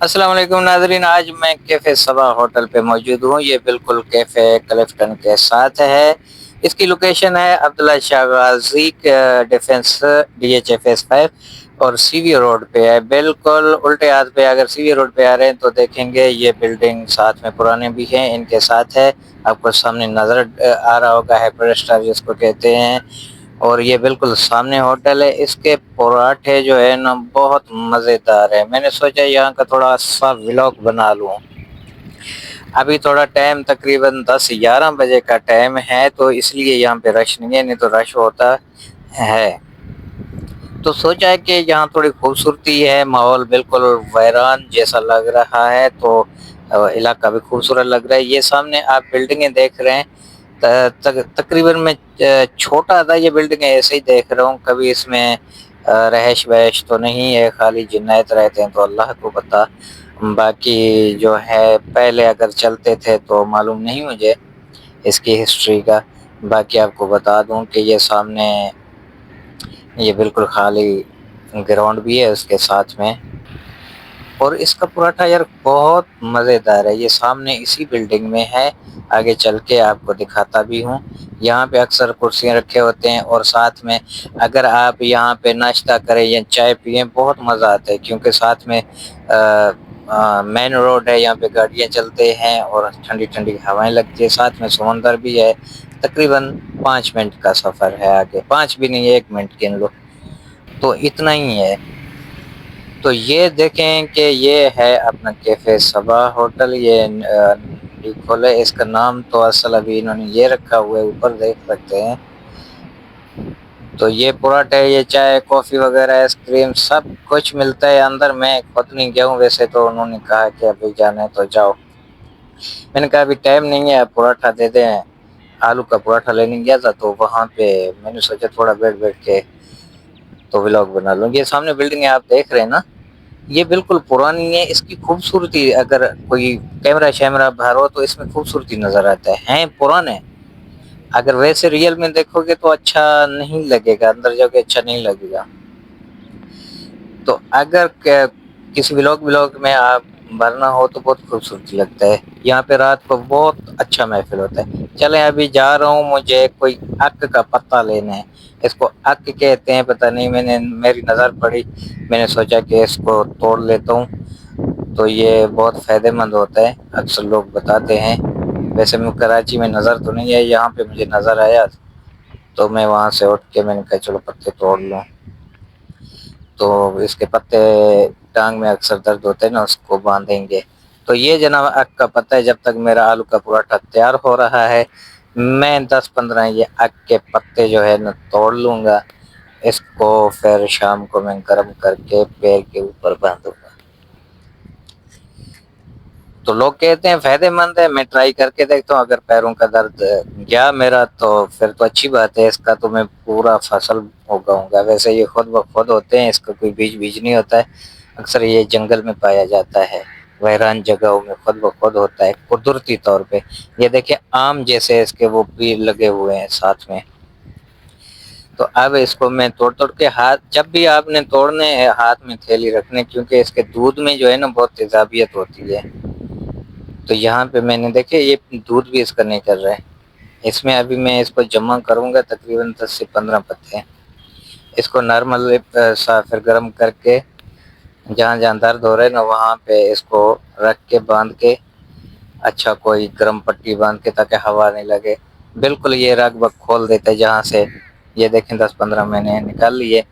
السلام علیکم ناظرین، آج میں کیفے صبا ہوٹل پہ موجود ہوں۔ یہ بالکل کیفے کلفٹن کے ساتھ ہے۔ اس کی لوکیشن ہے عبداللہ شاہ غازی ڈیفنس DHFS 5 اور سی وی روڈ پہ ہے، بالکل الٹے ہاتھ پہ۔ اگر سی وی روڈ پہ آ رہے ہیں تو دیکھیں گے یہ بلڈنگ ساتھ میں پرانے بھی ہیں، ان کے ساتھ ہے۔ آپ کو سامنے نظر آ رہا ہوگا ہیپر اسٹار جس کو کہتے ہیں، اور یہ بالکل سامنے ہوٹل ہے۔ اس کے پراٹھے جو ہے نا بہت مزیدار ہے۔ میں نے سوچا یہاں کا تھوڑا سا ولاگ بنا لوں۔ ابھی تھوڑا ٹائم تقریباً 10-11 بجے کا ٹائم ہے، تو اس لیے یہاں پہ رش نہیں ہے، نہیں تو رش ہوتا ہے۔ تو سوچا ہے کہ یہاں تھوڑی خوبصورتی ہے، ماحول بالکل ویران جیسا لگ رہا ہے، تو علاقہ بھی خوبصورت لگ رہا ہے۔ یہ سامنے آپ بلڈنگیں دیکھ رہے ہیں، تقریباً میں چھوٹا تھا یہ بلڈنگ ایسے ہی دیکھ رہا ہوں، کبھی اس میں رہائش وحش تو نہیں ہے، خالی جنات رہتے ہیں تو اللہ کو پتہ۔ باقی جو ہے پہلے اگر چلتے تھے تو معلوم نہیں مجھے اس کی ہسٹری کا۔ باقی آپ کو بتا دوں کہ یہ سامنے یہ بالکل خالی گراؤنڈ بھی ہے اس کے ساتھ میں، اور اس کا پراٹھا یار بہت مزیدار ہے۔ یہ سامنے اسی بلڈنگ میں ہے، آگے چل کے آپ کو دکھاتا بھی ہوں۔ یہاں پہ اکثر کرسیاں رکھے ہوتے ہیں، اور ساتھ میں اگر آپ یہاں پہ ناشتہ کریں یا چائے پئیں بہت مزہ آتا ہے، کیونکہ ساتھ میں مین روڈ ہے، یہاں پہ گاڑیاں چلتے ہیں اور ٹھنڈی ٹھنڈی ہوائیں لگتی ہے، ساتھ میں سمندر بھی ہے۔ تقریباً 5 منٹ کا سفر ہے، آگے 5 بھی نہیں، 1 منٹ گن لو، تو اتنا ہی ہے۔ تو یہ دیکھیں کہ یہ ہے اپنا کیفے صبا ہوٹل، یہ کھولے۔ اس کا نام تو اصل ابھی انہوں نے یہ رکھا ہوا ہے، اوپر دیکھ سکتے ہیں۔ تو یہ پراٹھے، یہ چائے کافی وغیرہ آئس کریم سب کچھ ملتا ہے اندر۔ میں خود نہیں گیا ہوں ویسے، تو انہوں نے کہا کہ ابھی جانا ہے تو جاؤ۔ میں نے کہا ابھی ٹائم نہیں ہے، پراٹھا دے دیں۔ آلو کا پراٹھا لینے گیا تھا، تو وہاں پہ میں نے سوچا تھوڑا بیٹھ کے تو ولاگ بنا لوں۔ یہ سامنے بلڈنگ آپ دیکھ رہے ہیں نا، یہ بالکل پرانی ہے۔ اس کی خوبصورتی اگر کوئی کیمرہ شیمرہ بھرو تو اس میں خوبصورتی نظر آتا ہے، ہیں پرانے۔ اگر ویسے ریئل میں دیکھو گے تو اچھا نہیں لگے گا، اندر جا کے اچھا نہیں لگے گا۔ تو اگر کسی ولاگ میں آپ بھرنا ہو تو بہت خوبصورتی لگتا ہے۔ یہاں پہ رات کو بہت اچھا محفل ہوتا ہے۔ چلیں ابھی جا رہا ہوں، مجھے کوئی عق کا پتہ لینا ہے۔ اس کو عق کہتے ہیں پتہ نہیں، میری نظر پڑی، میں نے سوچا کہ اس کو توڑ لیتا ہوں۔ تو یہ بہت فائدہ مند ہوتا ہے، اکثر لوگ بتاتے ہیں۔ ویسے میں کراچی میں نظر تو نہیں ہے، یہاں پہ مجھے نظر آیا، تو میں وہاں سے اٹھ کے میں نے کہا چلو پتے توڑ لوں۔ تو اس کے پتے ٹانگ میں اکثر درد ہوتے ہیں نا، اس کو باندھیں گے۔ تو یہ جناب عق کا پتہ ہے۔ جب تک میرا آلو کا پراٹھا تیار ہو رہا ہے، میں 10-15 یہ عق کے پتے جو ہے نا توڑ لوں گا۔ اس کو پھر شام کو میں گرم کر کے پیر کے اوپر باندھوں گا۔ تو لوگ کہتے ہیں فائدہ مند ہے، میں ٹرائی کر کے دیکھتا ہوں۔ اگر پیروں کا درد گیا میرا تو پھر تو اچھی بات ہے، اس کا تو میں پورا فصل اگاؤں گا۔ ویسے یہ خود بخود ہوتے ہیں، اس کا کوئی بیج نہیں ہوتا ہے۔ اکثر یہ جنگل میں پایا جاتا ہے، ویران جگہوں میں خود بخود ہوتا ہے قدرتی طور پہ۔ یہ دیکھیں آم جیسے اس کے وہ بھی لگے ہوئے ہیں ساتھ میں۔ تو اب اس کو میں توڑ کے جب بھی آپ نے توڑنے ہاتھ میں تھیلی رکھنے، کیونکہ اس کے دودھ میں جو ہے نا بہت تیزابیت ہوتی ہے۔ تو یہاں پہ میں نے دیکھے یہ دودھ بھی اس کا نہیں کر رہا ہے۔ اس میں ابھی میں اس کو جمع کروں گا تقریباً 10 سے 15 پتے۔ اس کو نارمل پھر گرم کر کے جہاں جہاں درد ہو رہا ہے نا وہاں پہ اس کو رکھ کے باندھ کے، اچھا کوئی گرم پٹی باندھ کے تاکہ ہوا نہیں لگے، بالکل یہ رگ بگ کھول دیتا ہے جہاں سے۔ یہ دیکھیں 10-15 میں نے نکال لیے۔